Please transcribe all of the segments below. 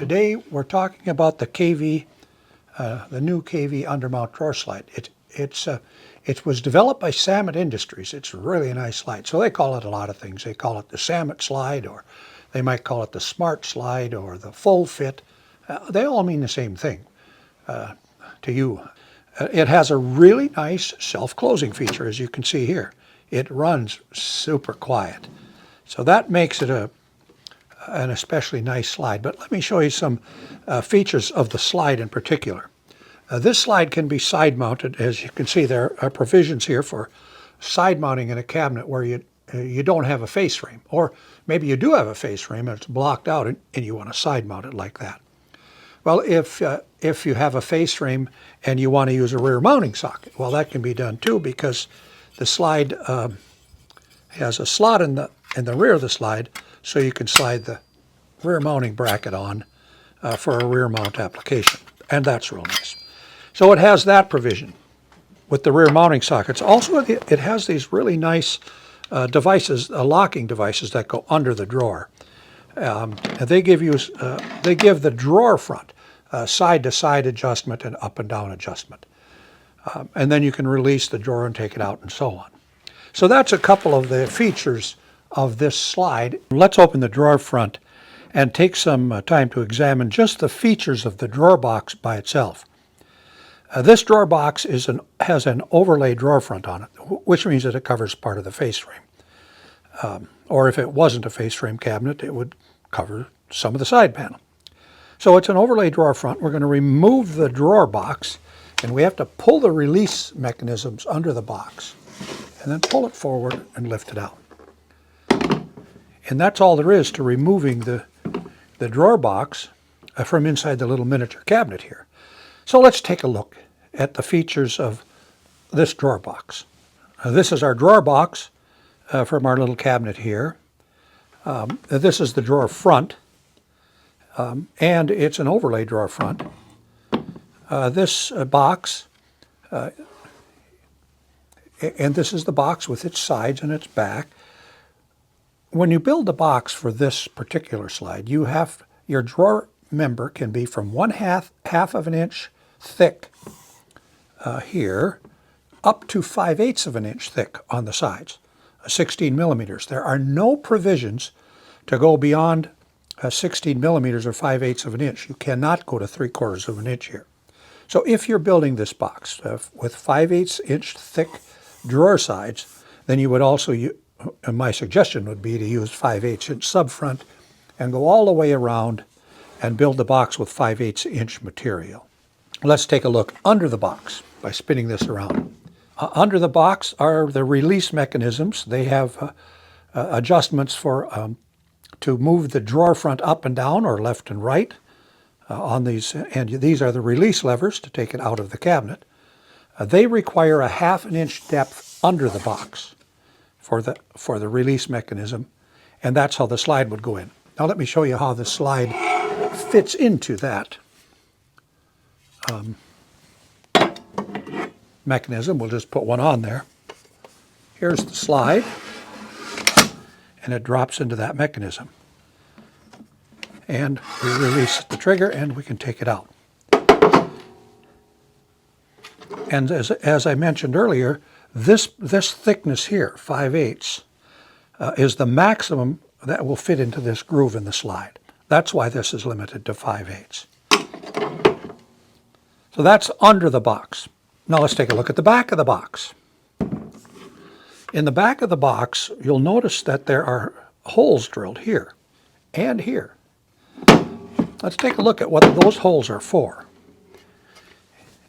Today we're talking about the the new KV Undermount drawer slide. It was developed by Samet Industries. It's a really nice slide. So they call it a lot of things. They call it the Samet slide, or they might call it the Smart slide, or the Full Fit. They all mean the same thing to you. It has a really nice self-closing feature, as you can see here. It runs super quiet. So that makes it an especially nice slide. But let me show you some features of the slide in particular. This slide can be side mounted. As you can see, there are provisions here for side mounting in a cabinet where you don't have a face frame, or maybe you do have a face frame and it's blocked out and you want to side mount it like that. Well, if you have a face frame and you want to use a rear mounting socket, well, that can be done too, because the slide has a slot in the rear of the slide, so you can slide the rear mounting bracket on for a rear mount application, and that's real nice. So it has that provision with the rear mounting sockets. Also, it has these really nice devices, locking devices that go under the drawer. They give the drawer front side-to-side adjustment and up and down adjustment. And then you can release the drawer and take it out and so on. So that's a couple of the features of this slide. Let's open the drawer front and take some time to examine just the features of the drawer box by itself. This drawer box has an overlay drawer front on it, which means that it covers part of the face frame. Or if it wasn't a face frame cabinet, it would cover some of the side panel. So it's an overlay drawer front. We're going to remove the drawer box, and we have to pull the release mechanisms under the box, and then pull it forward and lift it out. And that's all there is to removing the drawer box from inside the little miniature cabinet here. So let's take a look at the features of this drawer box. This is our drawer box from our little cabinet here. This is the drawer front, and it's an overlay drawer front. This box, and this is the box with its sides and its back. When you build the box for this particular slide, your drawer member can be from half of an inch thick here up to 5/8 of an inch thick on the sides, 16 millimeters. There are no provisions to go beyond 16 millimeters or 5/8 of an inch. You cannot go to 3/4 of an inch here. So if you're building this box with 5/8 inch thick drawer sides, then you would also, my suggestion would be to use 5/8 inch subfront and go all the way around and build the box with 5/8 inch material. Let's take a look under the box by spinning this around. Under the box are the release mechanisms. They have adjustments to move the drawer front up and down or left and right on these, and these are the release levers to take it out of the cabinet. They require a 1/2 inch depth under the box for the release mechanism, and that's how the slide would go in. Now let me show you how the slide fits into that mechanism. We'll just put one on there. Here's the slide, and it drops into that mechanism. And we release the trigger and we can take it out. And as I mentioned earlier, this thickness here, 5/8, is the maximum that will fit into this groove in the slide. That's why this is limited to 5/8. So that's under the box. Now let's take a look at the back of the box. In the back of the box, you'll notice that there are holes drilled here and here. Let's take a look at what those holes are for.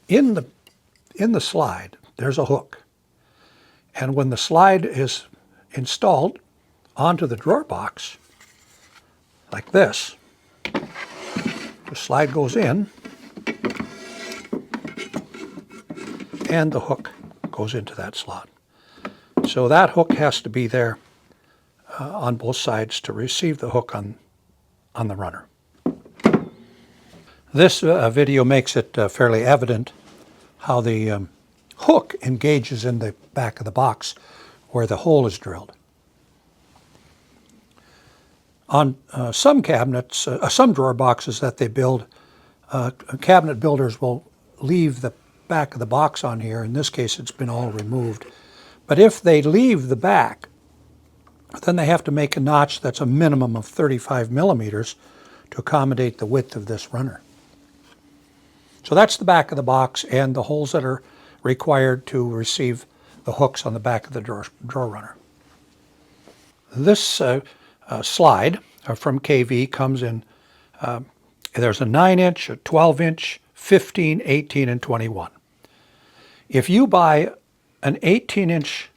In the slide, there's a hook. And when the slide is installed onto the drawer box, like this, the slide goes in, and the hook goes into that slot. So that hook has to be there on both sides to receive the hook on the runner. This video makes it fairly evident how the hook engages in the back of the box where the hole is drilled. On some cabinets, some drawer boxes that they build, cabinet builders will leave the back of the box on here. In this case, it's been all removed. But if they leave the back, then they have to make a notch that's a minimum of 35 millimeters to accommodate the width of this runner. So that's the back of the box and the holes that are required to receive the hooks on the back of the drawer runner. This slide from KV comes in, there's a 9-inch, a 12-inch, 15, 18, and 21. If you buy an 18-inch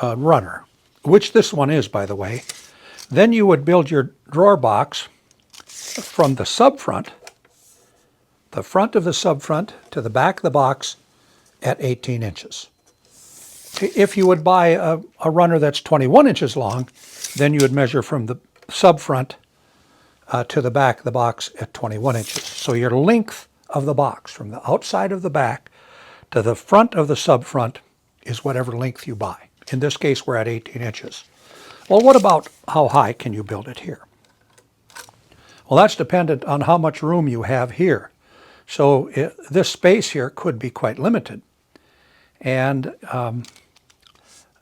runner, which this one is, by the way, then you would build your drawer box from the subfront, the front of the subfront to the back of the box at 18 inches. If you would buy a runner that's 21 inches long, then you would measure from the subfront to the back of the box at 21 inches. So your length of the box from the outside of the back to the front of the subfront is whatever length you buy. In this case, we're at 18 inches. Well, what about how high can you build it here? Well, that's dependent on how much room you have here. So this space here could be quite limited. And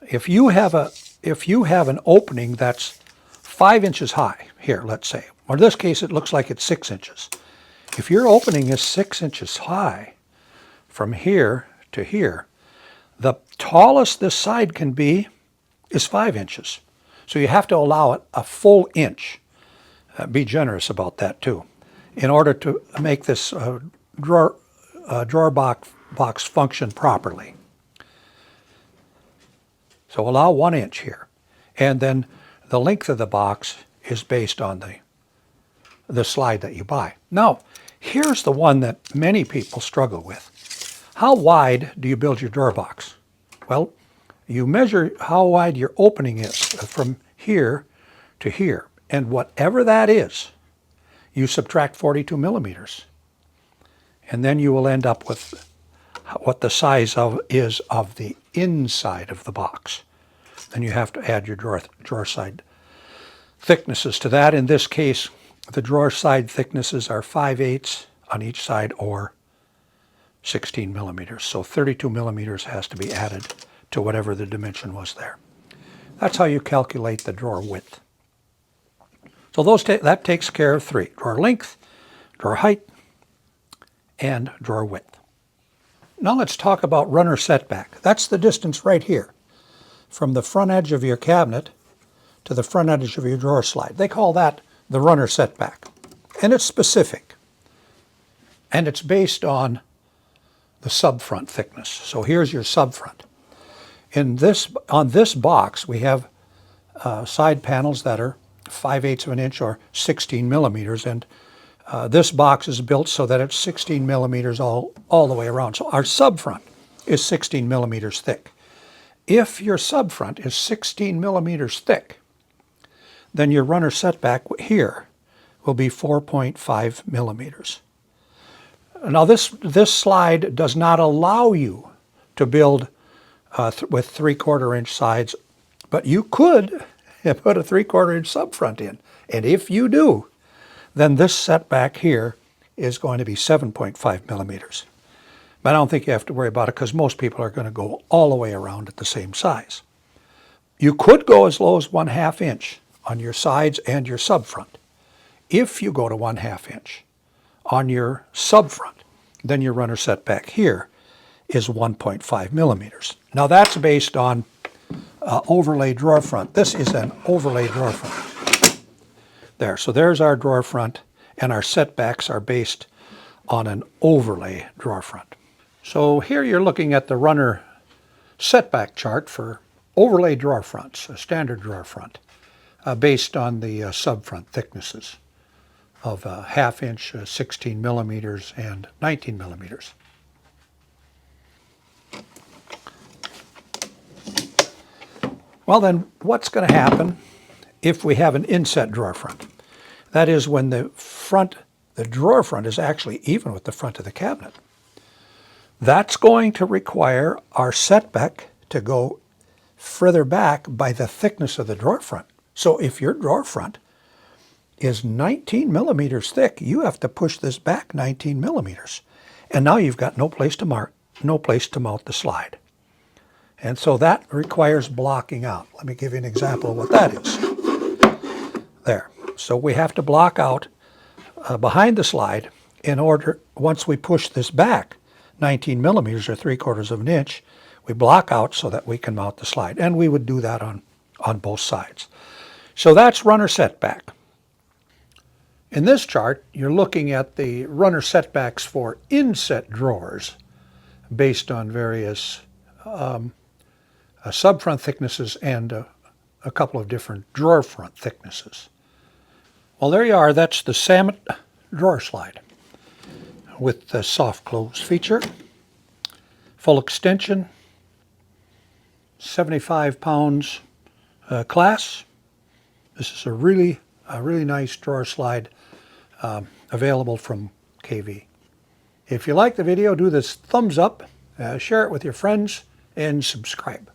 if you have an opening that's 5 inches high here, let's say, or in this case, it looks like it's 6 inches. If your opening is 6 inches high from here to here, the tallest this side can be is 5 inches. So you have to allow it a full inch. Be generous about that too, in order to make this drawer box function properly. So allow 1 inch here. And then the length of the box is based on the slide that you buy. Now, here's the one that many people struggle with. How wide do you build your drawer box? Well, you measure how wide your opening is from here to here. And whatever that is, you subtract 42 millimeters. And then you will end up with what the size is of the inside of the box. Then you have to add your drawer side thicknesses to that. In this case, the drawer side thicknesses are 5/8 on each side or 16 millimeters. So 32 millimeters has to be added to whatever the dimension was there. That's how you calculate the drawer width. So that takes care of 3: drawer length, drawer height, and drawer width. Now let's talk about runner setback. That's the distance right here from the front edge of your cabinet to the front edge of your drawer slide. They call that the runner setback. And it's specific. And it's based on the subfront thickness. So here's your subfront. On this box, we have side panels that are 5/8 of an inch or 16 millimeters. And this box is built so that it's 16 millimeters all the way around. So our subfront is 16 millimeters thick. If your subfront is 16 millimeters thick, then your runner setback here will be 4.5 millimeters. Now this slide does not allow you to build with 3/4 inch sides, but you could put a 3/4 inch subfront in. And if you do, then this setback here is going to be 7.5 millimeters. But I don't think you have to worry about it because most people are going to go all the way around at the same size. You could go as low as 1/2 inch on your sides and your subfront. If you go to 1/2 inch on your subfront, then your runner setback here is 1.5 millimeters. Now that's based on overlay drawer front. This is an overlay drawer front. There, so there's our drawer front, and our setbacks are based on an overlay drawer front. So here you're looking at the runner setback chart for overlay drawer fronts, a standard drawer front, based on the subfront thicknesses of 1/2 inch, 16 millimeters, and 19 millimeters. Well then, what's going to happen if we have an inset drawer front? That is when the drawer front is actually even with the front of the cabinet. That's going to require our setback to go further back by the thickness of the drawer front. So if your drawer front is 19 millimeters thick. You have to push this back 19 millimeters. And now you've got no place to mount the slide. And so that requires blocking out. Let me give you an example of what that is. There. So we have to block out behind the slide in order, once we push this back 19 millimeters or 3/4 of an inch, we block out so that we can mount the slide. And we would do that on both sides. So that's runner setback. In this chart, you're looking at the runner setbacks for inset drawers based on various subfront thicknesses and a couple of different drawer front thicknesses. Well, there you are. That's the Samet drawer slide with the soft close feature, full extension, 75 pounds class. This is a really nice drawer slide available from KV. If you like the video, do this thumbs up, share it with your friends, and subscribe.